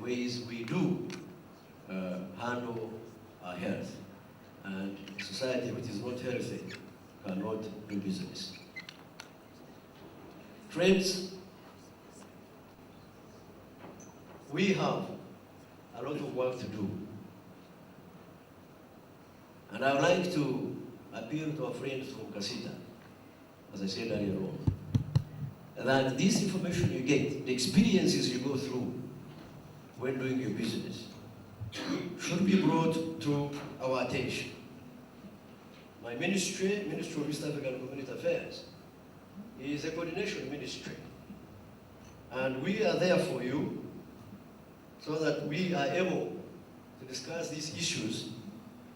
ways we do handle our health. And a society which is not healthy cannot do business. Friends, we have a lot of work to do. And I would like to appeal to our friends from Kasita, as I said earlier on, that this information you get, the experiences you go through when doing your business, should be brought to our attention. My ministry, Ministry of East African Community Affairs, is a coordination ministry. And we are there for you so that we are able to discuss these issues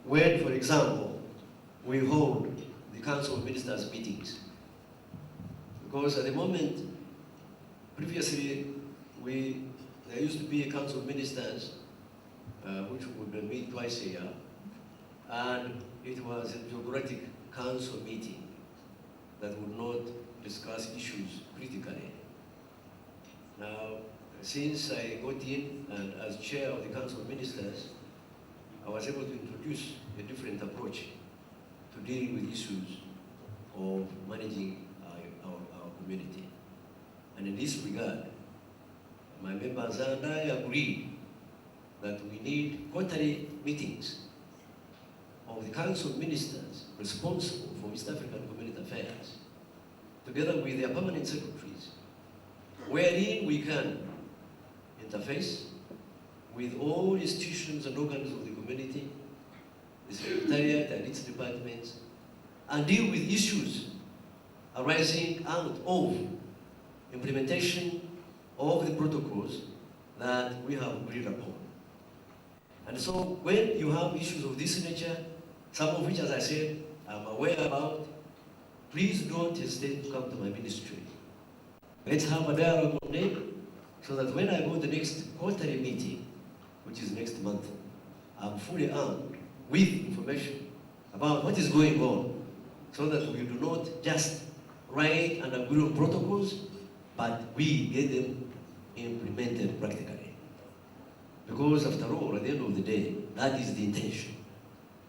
when, for example, we hold the Council of Ministers meetings. Because at the moment, previously, there used to be a Council of Ministers which would meet twice a year, and it was a bureaucratic council meeting that would not discuss issues critically. Now, since I got in and as chair of the Council of Ministers, I was able to introduce a different approach to dealing with issues of managing our community. And in this regard, my members and I agreed that we need quarterly meetings of the Council of Ministers responsible for East African Community Affairs, together with their permanent secretaries, wherein we can interface with all institutions and organs of the community, the Secretariat and its departments, and deal with issues arising out of implementation of the protocols that we have agreed upon. And so when you have issues of this nature, some of which, as I said, I'm aware about, please don't hesitate to come to my ministry. Let's have a dialogue on it, so that when I go to the next quarterly meeting, which is next month, I'm fully armed with information about what is going on, so that we do not just write and agree on protocols, but we get them implemented practically. Because after all, at the end of the day, that is the intention,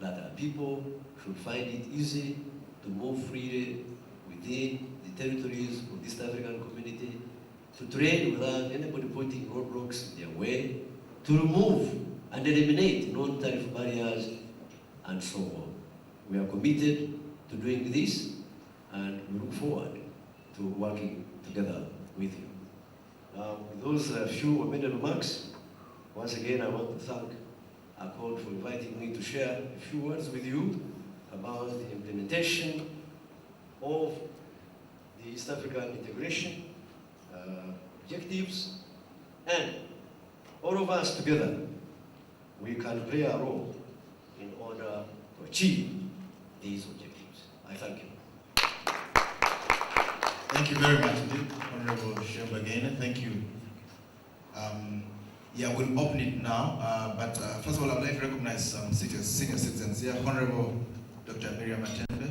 that our people should find it easy to move freely within the territories of the East African community, to trade without anybody putting roadblocks in their way, to remove and eliminate non-tariff barriers, and so on. We are committed to doing this, and we look forward to working together with you. With those few opening remarks, once again, I want to thank ACORD for inviting me to share a few words with you about the implementation of the East African integration objectives, and all of us together, we can play a role in order to achieve these objectives. I thank you. Thank you very much indeed, Honorable Shembagene. Thank you. Yeah, we'll open it now, but first of all, I'd like to recognize some senior citizens here. Honorable Dr. Miriam Matembe,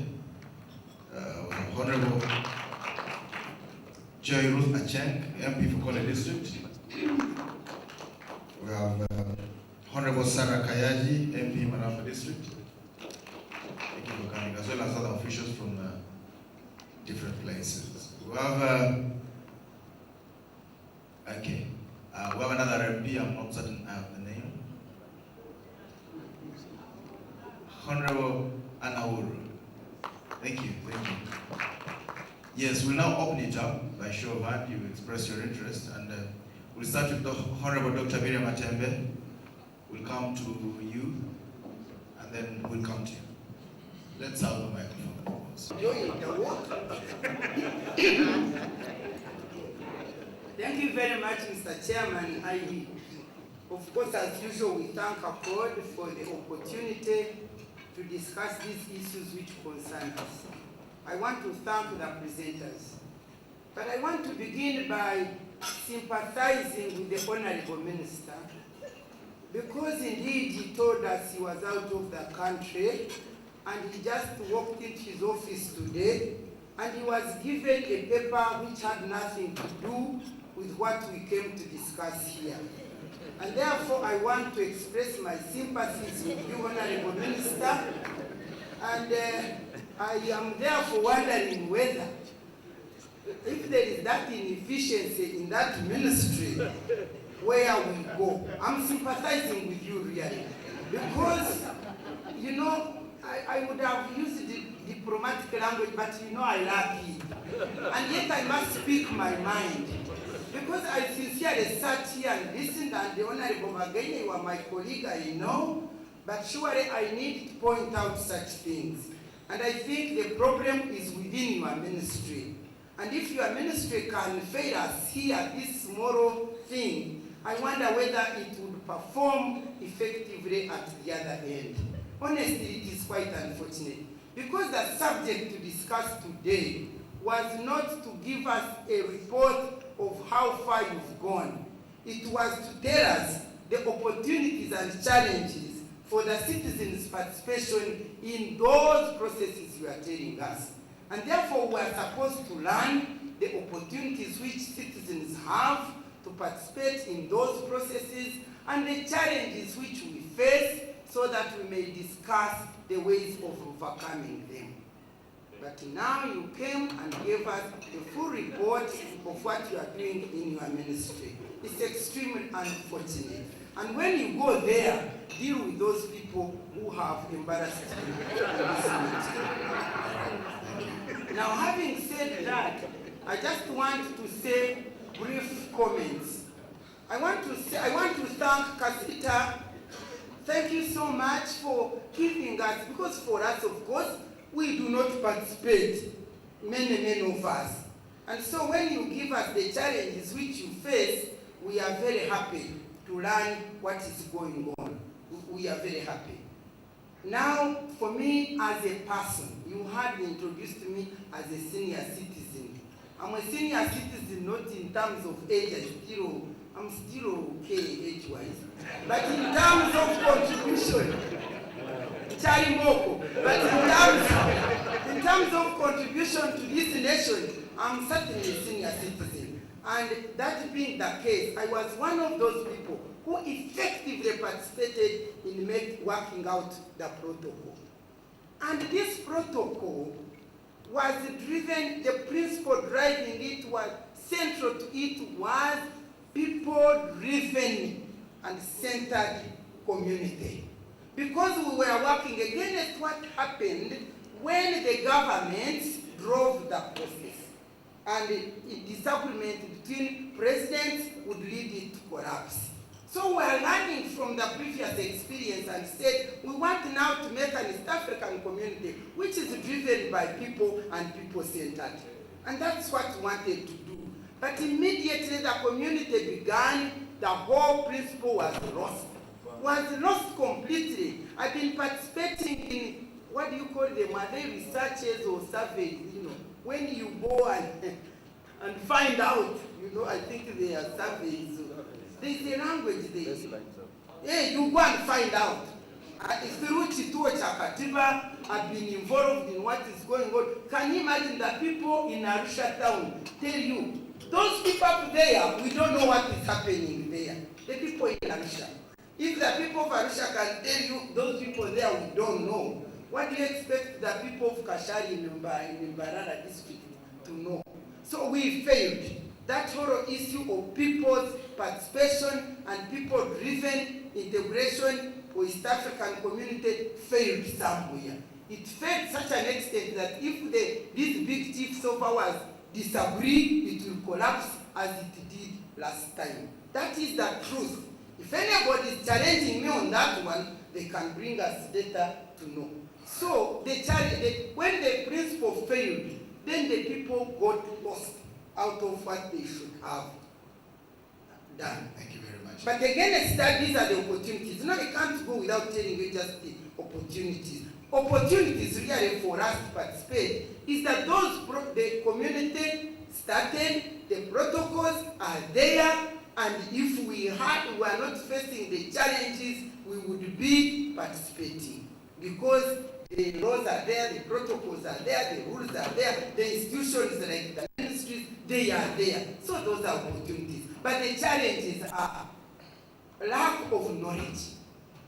Honorable Joy Ruth Acheng, MP for Kole District. We have Honorable Sarah Kayaji, MP Maramba District. Thank you for coming, as well as other officials from different places. We have, we have another MP, I'm not certain I have the name. Honorable Anahuru. Thank you. Yes, we'll now open it up by show of hand. You express your interest, and we'll start with the Honorable Dr. Miriam Matembe. We'll come to you, and then we'll come to you. Let's have the microphone. Thank you very much, Mr. Chairman. Of course, as usual, we thank ACORD for the opportunity to discuss these issues which concern us. I want to thank the presenters. But I want to begin by sympathizing with the Honorable Minister, because indeed he told us he was out of the country, and he just walked into his office today, and he was given a paper which had nothing to do with what we came to discuss here. And therefore, I want to express my sympathies with you, Honorable Minister. And I am therefore wondering whether, if there is that inefficiency in that ministry, where we go. I'm sympathizing with you really. Because, you know, I would have used the diplomatic language, but you know I lack it. And yet I must speak my mind. Because I sincerely sat here and listened, and the Honorable Magenya, you are my colleague, I know, but surely I need to point out such things. And I think the problem is within your ministry. And if your ministry can fail us here, this moral thing, I wonder whether it would perform effectively at the other end. Honestly, it is quite unfortunate. Because the subject to discuss today was not to give us a report of how far you've gone. It was to tell us the opportunities and challenges for the citizens' participation in those processes you are telling us. And therefore, we are supposed to learn the opportunities which citizens have to participate in those processes and the challenges which we face, so that we may discuss the ways of overcoming them. But now you came and gave us a full report of what you are doing in your ministry. It's extremely unfortunate. And when you go there, deal with those people who have embarrassed you in this meeting. Now, having said that, I just want to say brief comments. I want to thank Kasita. Thank you so much for giving us, because for us, of course, we do not participate, many of us. And so when you give us the challenges which you face, we are very happy to learn what is going on. We are very happy. Now, for me as a person, you had introduced me as a senior citizen. I'm a senior citizen not in terms of age, I'm still okay age-wise. But in terms of contribution, but in terms of contribution to this nation, I'm certainly a senior citizen. And that being the case, I was one of those people who effectively participated in working out the protocol. And this protocol was driven, the principle driving it was central to it was people-driven and centered community. Because we were working against what happened when the government drove the process. And the disagreement between presidents would lead it to collapse. So we are learning from the previous experience and said, we want now to make an East African community which is driven by people and people-centered. And that's what we wanted to do. But immediately the community began, the whole principle was lost completely. I've been participating in, what do you call them, are they researches or surveys, you know, when you go and find out, you know, I think they are surveys. There's a language there. Yeah, you go and find out. Through Chituo Chakatiba, I've been involved in what is going on. Can you imagine the people in Arusha town tell you, those people up there, we don't know what is happening there. The people in Arusha. If the people of Arusha can tell you, those people there, we don't know. What do you expect the people of Kashari in Mbarara district to know? So we failed. That whole issue of people's participation and people-driven integration for East African community failed somewhere. It failed such an extent that if these big chiefs of ours disagree, it will collapse as it did last time. That is the truth. If anybody is challenging me on that one, they can bring us data to know. So when the principle failed, then the people got lost out of what they should have done. Thank you very much. But again, these are the opportunities. Now, you can't go without telling you just the opportunities. Opportunities really for us to participate is that the community started, the protocols are there, and if we were not facing the challenges, we would be participating. Because the laws are there, the protocols are there, the rules are there, the institutions like the ministries, they are there. So those are opportunities. But the challenges are lack of knowledge.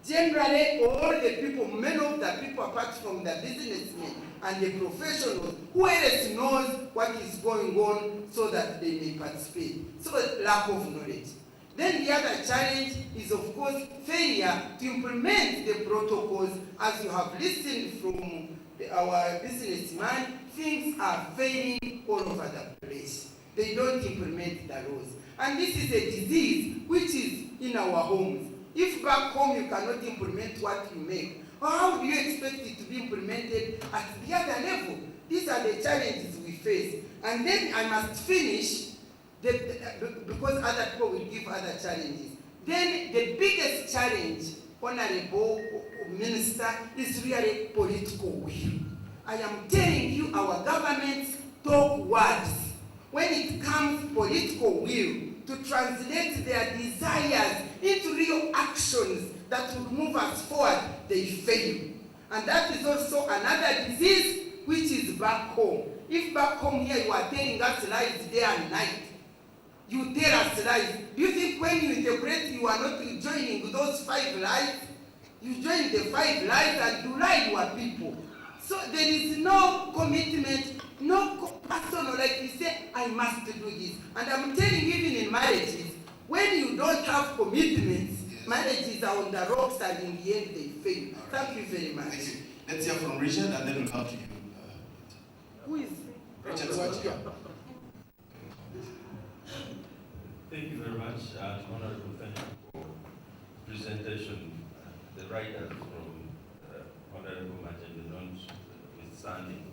Generally, all the people, many of the people apart from the businessmen and the professionals, who else knows what is going on so that they may participate? So lack of knowledge. Then the other challenge is, of course, failure to implement the protocols. As you have listened from our businessman, things are failing all over the place. They don't implement the laws. And this is a disease which is in our homes. If back home you cannot implement what you make, how do you expect it to be implemented at the other level? These are the challenges we face. And then I must finish, because other people will give other challenges. Then the biggest challenge, Honorable Minister, is really political will. I am telling you, our governments talk words. When it comes political will to translate their desires into real actions that will move us forward, they fail. And that is also another disease which is back home. If back home here you are telling us lies day and night, you tell us lies. Do you think when you integrate you are not joining those 5 lies? You join the 5 lies and you lie your people. So there is no commitment, no personal, like you say, I must do this. And I'm telling you, even in marriages, when you don't have commitments, marriages are on the rocks and in the end they fail. Thank you very much. Thank you. Let's hear from Richard and then we'll come to you. Who is Richard Swati. Thank you very much, Honorable Thank you for presentation. The writers from Honorable Matembe notwithstanding.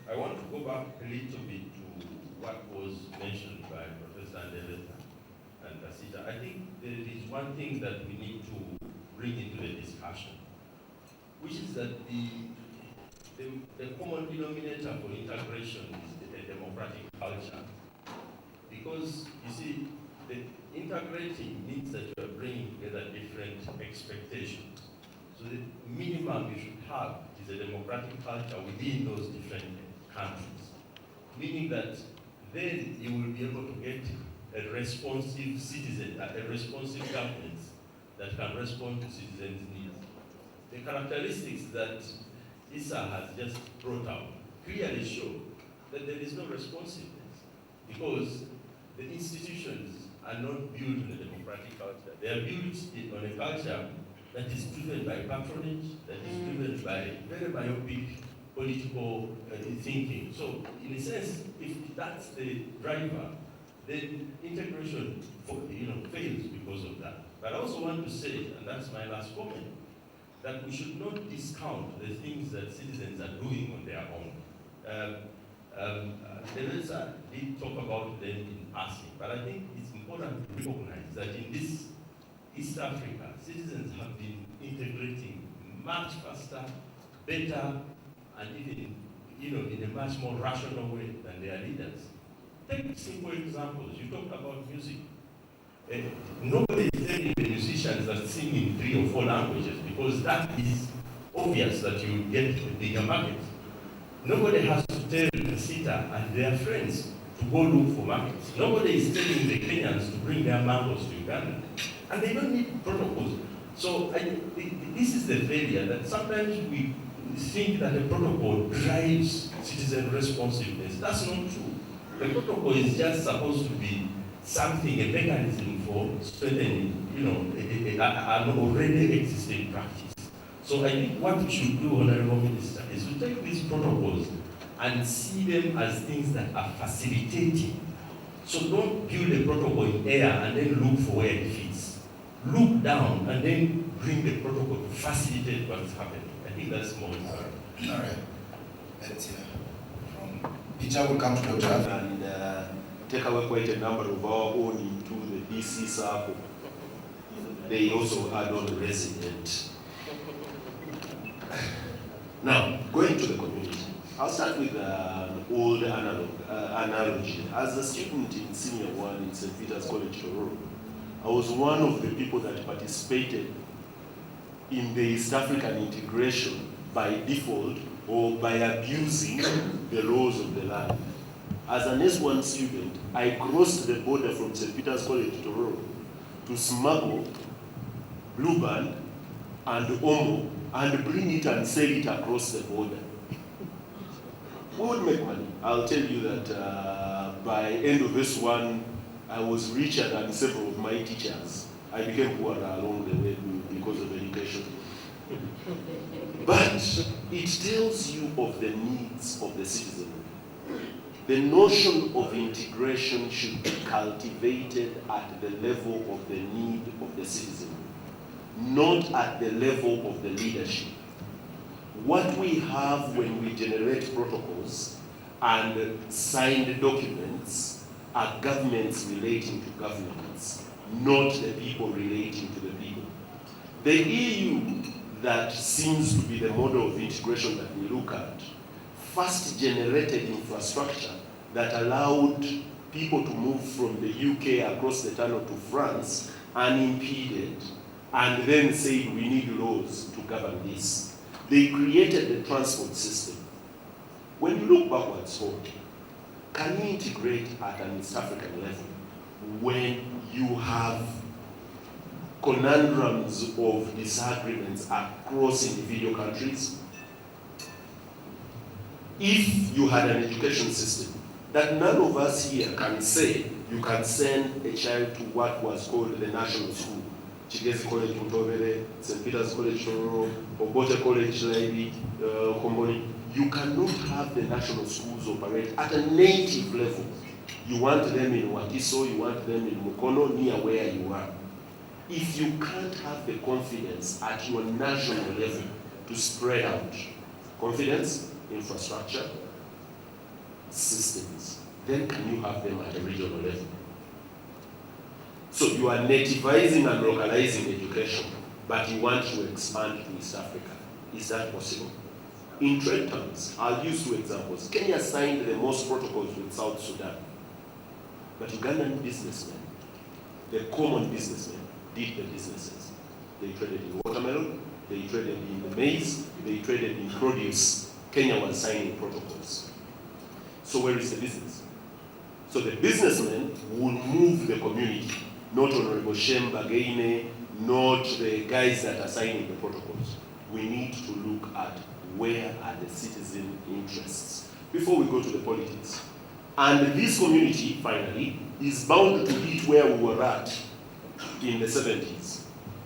I want to go back a little bit to what was mentioned by Professor Ndeleta and Kasita. I think there is one thing that we need to bring into the discussion, which is that the common denominator for integration is the democratic culture. Because, you see, the integrating means that you are bringing together different expectations. So the minimum you should have is a democratic culture within those different countries. Meaning that then you will be able to get a responsive citizen, a responsive government that can respond to citizens' needs. The characteristics that Issa has just brought out clearly show that there is no responsiveness because the institutions are not built on a democratic culture. They are built on a culture that is driven by patronage, that is driven by very myopic political thinking. So, in a sense, if that's the driver, then integration fails because of that. But I also want to say, and that's my last comment, that we should not discount the things that citizens are doing on their own. Teresa did talk about them in passing, but I think it's important to recognize that in this East Africa, citizens have been integrating much faster, better, and even in a much more rational way than their leaders. Take simple examples. You talked about music. Nobody is telling the musicians that sing in 3 or 4 languages because that is obvious that you will get a bigger market. Nobody has to tell the sitter and their friends to go look for markets. Nobody is telling the Kenyans to bring their mangoes to Uganda. And they don't need protocols. So this is the failure that sometimes we think that the protocol drives citizen responsiveness. That's not true. The protocol is just supposed to be something, a mechanism for strengthening, an already existing practice. So I think what we should do, Honorable Minister, is to take these protocols and see them as things that are facilitating. So don't build a protocol in air and then look for where it fits. Look down and then bring the protocol to facilitate what's happening. I think that's more important. All right. Let's hear from Peter. Will come to Dr. And take away quite a number of our own into the DC circle. They also add on resident. Now, going to the community, I'll start with an old analogy. As a student in Senior 1 in St. Peter's College, Tororo, I was one of the people that participated in the East African integration by default or by abusing the laws of the land. As an S1 student, I crossed the border from St. Peter's College, Tororo, to smuggle Blue Band, and Omo, and bring it and sell it across the border. We would make money. I'll tell you that by end of S1, I was richer than several of my teachers. I became poorer along the way because of education. But it tells you of the needs of the citizen. The notion of integration should be cultivated at the level of the need of the citizen, not at the level of the leadership. What we have when we generate protocols and signed documents are governments relating to governments, not the people relating to the people. The EU that seems to be the model of integration that we look at first generated infrastructure that allowed people to move from the UK across the Channel to France unimpeded, and then said we need laws to govern this. They created the transport system. When you look backwards, can you integrate at an East African level when you have conundrums of disagreements across individual countries? If you had an education system that none of us here can say you can send a child to what was called the national school, Chigezi College Mutobere, St. Peter's College Tororo, Obote College Laibi, Komboni, you cannot have the national schools operate at a native level. You want them in Wakiso, you want them in Mukono, near where you are. If you can't have the confidence at your national level to spread out, confidence, infrastructure, systems, then can you have them at a regional level? So you are nativizing and localizing education, but you want to expand to East Africa. Is that possible? In trade terms, I'll use two examples. Kenya signed the most protocols with South Sudan, but Ugandan businessmen, the common businessmen, did the businesses. They traded in watermelon, they traded in the maize, they traded in produce. Kenya was signing protocols. So where is the business? So the businessmen will move the community, not Honorable Shem Bagaine, not the guys that are signing the protocols. We need to look at where are the citizen interests before we go to the politics. And this community, finally, is bound to hit where we were at in the 70s.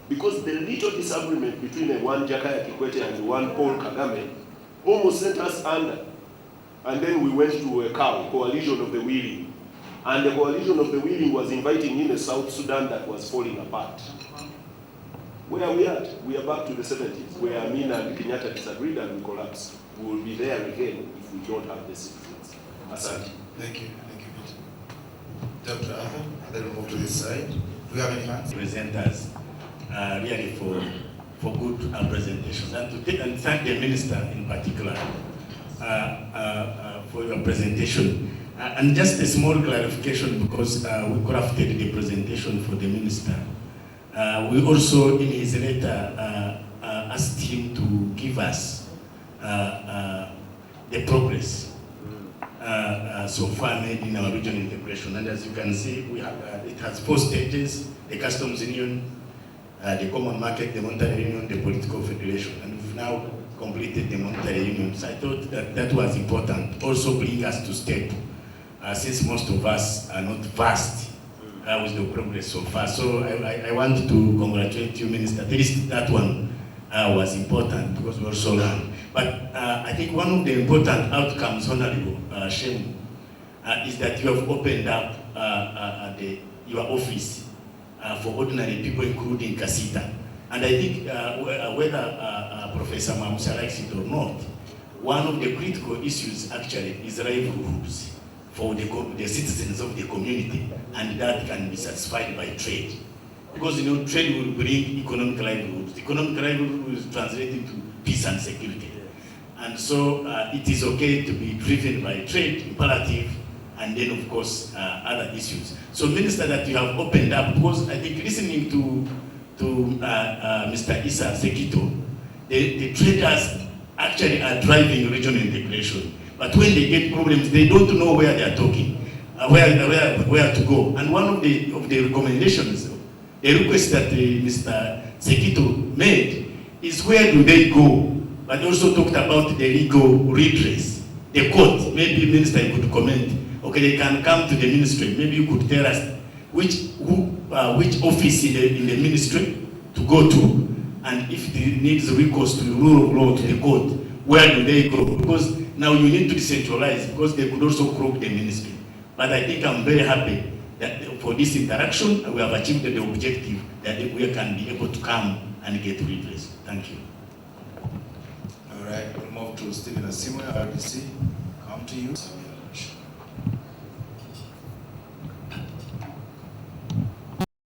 Because the little disagreement between one Jakaya Kikwete and one Paul Kagame almost sent us under. And then we went to a coalition of the willing. And the coalition of the willing was inviting in a South Sudan that was falling apart. Where are we at? We are back to the 70s, where Amin and Kenyatta disagreed and we collapsed. We will be there again if we don't have the citizens. Asante. Thank you, Peter. Dr. Arthur, and then we'll move to this side. Do we have any hands? Presenters really for good presentations, and thank the minister in particular for your presentation. And just a small clarification, because we crafted the presentation for the minister. We also, in his letter, asked him to give us the progress so far made in our regional integration. And as you can see, we have, it has 4 stages: the customs union, the common market, the monetary union, the political federation. And we've now completed the monetary union. So I thought that that was important. Also bring us to step, since most of us are not vast with the progress so far. So I want to congratulate you, Minister. At least that one was important because we also learned. But I think one of the important outcomes, Honorable Shem, is that you have opened up your office for ordinary people, including Kasita. And I think whether Professor Mamusa likes it or not, one of the critical issues actually is livelihoods for the citizens of the community, and that can be satisfied by trade. Because trade will bring economic livelihoods. Economic livelihood is translated to peace and security. And so it is okay to be driven by trade, imperative, and then of course other issues. So Minister, that you have opened up, because I think listening to Mr. Issa Sekito, the traders actually are driving regional integration. But when they get problems, they don't know where they are talking, where to go. And one of the recommendations, the request that Mr. Sekito made is where do they go? But also talked about the legal redress. The court, maybe minister could comment. Okay, they can come to the ministry. Maybe you could tell us which office in the ministry to go to, and if they needs recourse to the rule of law to the court, where do they go? Because now you need to decentralize, because they could also croak the ministry. But I think I'm very happy that for this interaction, we have achieved the objective that we can be able to come and get redress. Thank you. All right, we'll move to Stephen Asimwe, RDC. Come to you.